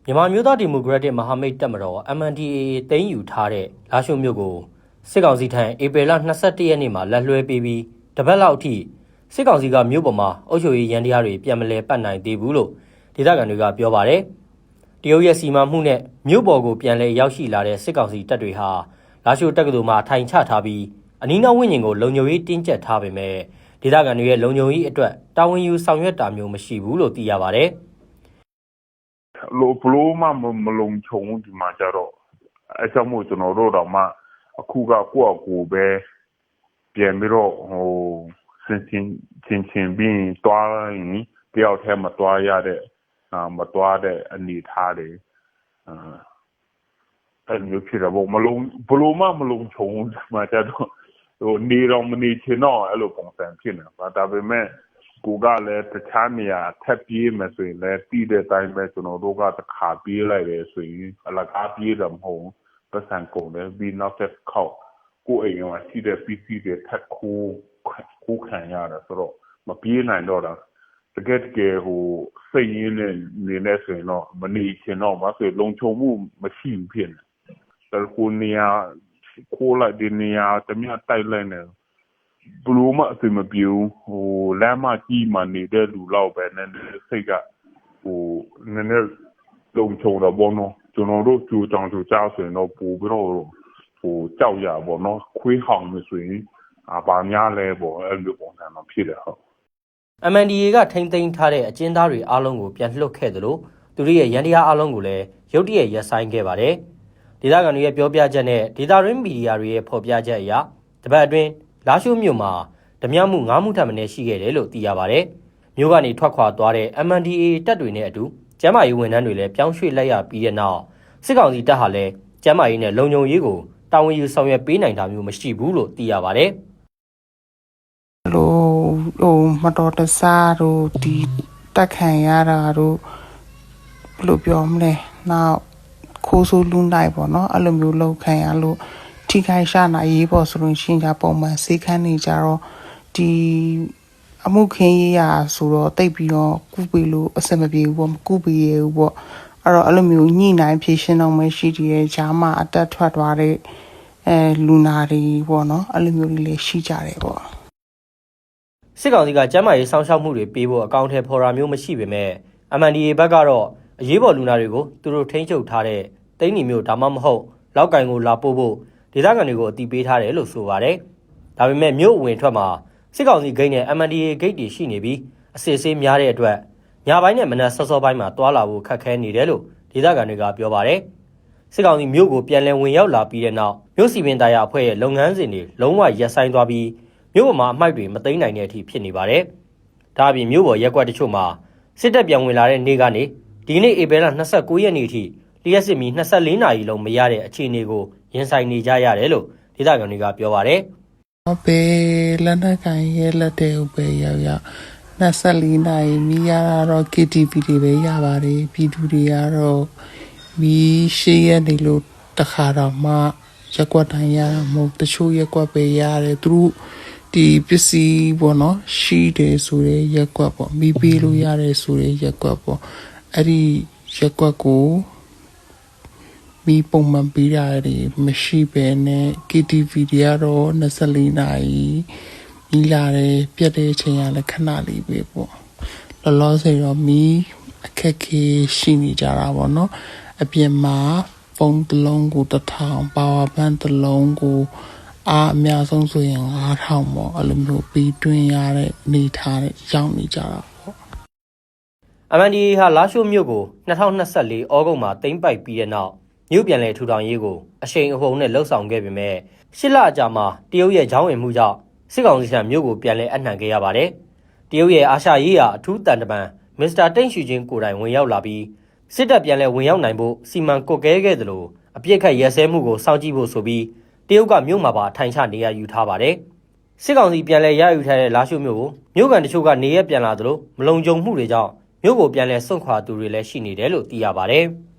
မြန်မာမျိုးသားဒီမိုကရက်တစ်မဟာမိတ်တပ်မတော် MNDAA သိမ်းယူထားတဲ့လာရှိုးမြို့ကိုစစ်ကောင်စီထံဧပြီလ22ရက်နေ့မှာလက်လွှဲပေးပြီးတပတ်လောက်အထိစစ်ကောင်စီကမြို့ပေါ်မှာအုပ်ချုပ်ရေးရန်တရားတွေပြန်မလဲပတ်နိုင်သေးဘူးလို့ဒေသခံတွေကပြောပါတယ်။တရုတ်ရဲ့စီမံမှုနဲ့မြို့ပေါ်ကိုပြန်လဲရောက်ရှိလာတဲ့စစ်ကောင်စီတပ်တွေဟာလာရှိုးတက္ကသိုလ်မှာထိုင်ချထားပြီးအနီးနားဝန်းကျင်ကိုလုံခြုံရေးတင်းကျပ်ထားပေမဲ့ဒေသခံတွေရဲ့လုံခြုံရေးအတွက်တာဝန်ယူဆောင်ရွက်တာမျိုးမရှိဘူးလို့သိရပါတယ်။ ဘလို့မှမလုံခြုံဒီမှာကြတော့အကြောင်းမို့ကျွန်တော်တို့တော့မှအခုကကိုယ့်အကူပဲပြန်ပြီးတော့စင်ပြီးတွားရင်တယောက်တည်းမတွားရတဲ့မတွားတဲ့အနေထားတွေအဲ့လိုဖြစ်တော့ဘလို့မှမလုံခြုံဒီမှာကြတော့နေတော့မနေချင်တော့အဲ့လိုပုံစံဖြစ်နေတာဒါပေမဲ့ကိုကလည်းတခြားနေရာထပ်ပြေးမယ်ဆိုရင်လည်းပြီးတဲ့အတိုင်းပဲကျွန်တော်တို့ကတစ်ခါပြေးလိုက်တယ်ဆိုရင်အလကားပြေးတယ်မဟုတ်ပတ်စံကုန်တယ်ပြီးနောက်တစ်ခေါက်ကိုအိမ်ကရှိတဲ့ PC တွေထပ်ခိုးခံရတာဆိုတော့မပြေးနိုင်တော့တာတကယ်စိတ်ရင်းနဲ့နေနေဆိုရင်တော့မနေချင်တော့ဘာဆိုလုံခြုံမှုမရှိဘူးဖြစ်နေတယ်ကိုနေရာခိုးလိုက်ဒီနေရာတမတိုက်လိုက်နေဘလို့မှအဆင်မပြေဘူးလမ်းမကြီးမှနေတဲ့လူလောက်ပဲနဲ့စိတ်ကနည်းနည်းလုံခြုံတော့ဘောနော်ကျွန်တော်တို့ကြိုတောင်ကြိုကြားဆိုရင်တော့ပို့ပြီးတော့ကြောက်ရပါတော့ခွေးဟောင်နေဆိုရင်ဘာများလဲပေါ့အဲ့လိုပုံစံတော့ဖြစ်တယ်ဟုတ် MNDAA ကထိမ့်သိမ်းထားတဲ့အကျဉ်းသားတွေအားလုံးကိုပြန်လွှတ်ခဲ့သလိုသူတို့ရဲ့ရန်တရားအားလုံးကိုလည်းရုတ်တရက်ရပ်ဆိုင်းခဲ့ပါတယ်ဒေသခံတွေရဲ့ပြောပြချက်နဲ့ဒေသရင်းမီဒီယာတွေရဲ့ဖော်ပြချက်အရတပတ်အတွင်းလာရှိုးမြို့မှာဓမြမှု9မှုထပ်မံရှိခဲ့တယ်လို့သိရပါတယ်။မြို့ကနေထွက်ခွာသွားတဲ့ MNDAA တပ်တွေနဲ့အတူကျန်းမာရေးဝန်ထမ်းတွေလည်းပြောင်းရွှေ့လိုက်ရပြီးတဲ့နောက်စစ်ကောင်စီတပ်ဟာလည်းကျန်းမာရေးနဲ့လုံခြုံရေးကိုတာဝန်ယူဆောင်ရွက်ပေးနိုင်တာမျိုးမရှိဘူးလို့သိရပါတယ်။မတော်တဆတို့ဒီတက်ခံရတာတို့ဘယ်လိုပြောမလဲ။နောက်ခိုးဆိုးလူနိုင်ပေါ့နော်အဲ့လိုမျိုးလောက်ခံရလို့ထိခိုက်ရှာနာရေးပေါ်ဆိုလို့ရှိရင်ပုံမှန်စေခန်းနေကြတော့ဒီအမှုခင်းရေးရာဆိုတော့တိတ်ပြီးတော့ကုပေးလို့အဆင်မပြေဘူးပေါ့မကုပေးရဘူးပေါ့အဲ့တော့အဲ့လိုမျိုးညှိနှိုင်းဖြေရှင်းတော့မရှိတဲ့ဂျားမအတက်ထွက်သွားတဲ့လူနာတွေပေါ့နော်အဲ့လိုမျိုးတွေလည်းရှိကြတယ်ပေါ့စစ်ကောင်စီကကျန်းမာရေးစောင့်ရှောက်မှုတွေပေးဖို့အကောင့်ထဲဖော်တာမျိုးမရှိပေမဲ့ MNDAA ဘက်ကတော့အရေးပေါ်လူနာတွေကိုသူတို့ထိန်းချုပ်ထားတဲ့တိန်းနီမျိုးဒါမှမဟုတ်လောက်ကင်ကိုလာပို့ဖို့ဒေသခံတွေကိုအတိပေးထားတယ်လို့ဆိုပါတယ်။ဒါပေမဲ့မြို့အဝင်ထွက်မှာစစ်ကောင်စီဂိတ်နဲ့ MNDAA ဂိတ်တွေရှိနေပြီးအစစ်အဆေးများတဲ့အတွက်ညပိုင်းနဲ့မနက်စောစောပိုင်းမှာတွာလာဖို့ခက်ခဲနေတယ်လို့ဒေသခံတွေကပြောပါတယ်။စစ်ကောင်စီမြို့ကိုပြန်လည်ဝင်ရောက်လာပြီးတဲ့နောက်မြို့စီပင်တာယာအဖွဲ့ရဲ့လုပ်ငန်းစဉ်တွေလုံးဝရပ်ဆိုင်းသွားပြီးမြို့ပေါ်မှာအမိုက်တွေမသိမ်းနိုင်တဲ့အထိဖြစ်နေပါတယ်။ဒါအပြင်မြို့ပေါ်ရက်ကွက်တချို့မှာစစ်တပ်ပြန်ဝင်လာတဲ့နေ့ကနေဒီနေ့ဧပြီလ29ရက်နေ့အထိလျှက်စစ်မီ24နာရီလုံးမရတဲ့အခြေအနေကိုရင်ဆိုင်နေကြရတယ်လို့ဒေသခံတွေကပြောပါတယ်။ဘေးလက်နက်ကိုင်ရဲ့လက်တဲ့ဥပဲရောက်24နာရီမိရတော့ KTV တွေပဲရပါတယ်ပြည်သူတွေကတော့မီးရှိရနေလို့တခါတော့မှရက်ကွက်တိုင်းရတာမဟုတ်တချို့ရက်ကွက်ပဲရတယ်သူတို့ဒီပစ္စည်းပေါ့နော်ရှိတယ်ဆိုတဲ့ရက်ကွက်ပေါ့မီးပေးလို့ရတယ်ဆိုတဲ့ရက်ကွက်ပေါ့အဲ့ဒီရက်ကွက်ကိုမီးပုံမှန်ပေးတာတွေမရှိပဲနဲ့ KTV တွေကတော့24နာရီမီးလာတယ်ပြတ်တဲ့အချိန်ကလည်းခဏလေးပဲပေါ့လောလောဆယ်တော့မီးအခက်ခဲရှိနေကြတာပေါ့နော်အပြင်မှာဖုန်းတစ်လုံးကို1000ပါဝါဘန့်တစ်လုံးကိုအများဆုံးဆိုရင်9000ပေါ့အဲ့လိုမျိုးပြီးတွင်းရတဲ့အနေထားနဲ့ရောက်နေကြတာပေါ့ MNDAA ဟာလာရှိုးမြို့ကို2024ဩဂုတ်မှာသိမ်းပိုက်ပြီးတဲ့နောက်မြို့ပြန်လည်ထူထောင်ရေးကိုအရှိန်အဟုန်နဲ့လှုပ်ဆောင်ခဲ့ပေမဲ့10လအကြာမှာတရုတ်ရဲ့ဂျောင်းဝင်မှုကြောင့်စစ်ကောင်စီထံမြို့ကိုပြန်လည်အနှံခဲ့ရပါတယ်တရုတ်ရဲ့အာရှရေးရာအထူးတန်တမန်မစ္စတာတိန့်ရှူချင်းကိုယ်တိုင်ဝင်ရောက်လာပြီးစစ်တပ်ပြန်လည်ဝင်ရောက်နိုင်ဖို့စီမံကွပ်ကဲခဲ့သလိုအပြစ်ခတ်ရဲစဲမှုကိုစောင့်ကြည့်ဖို့ဆိုပြီးတရုတ်ကမြို့မှာပါထိုင်ချနေရယူထားပါတယ်စစ်ကောင်စီပြန်လည်ရယူထားတဲ့လာရှိုးမြို့ကိုမြို့ကန်တချို့ကနေရပြန်လာသလိုမလုံခြုံမှုတွေကြောင့်မြို့ကိုပြန်လည်စွန့်ခွာသူတွေလည်းရှိနေတယ်လို့သိရပါတယ်။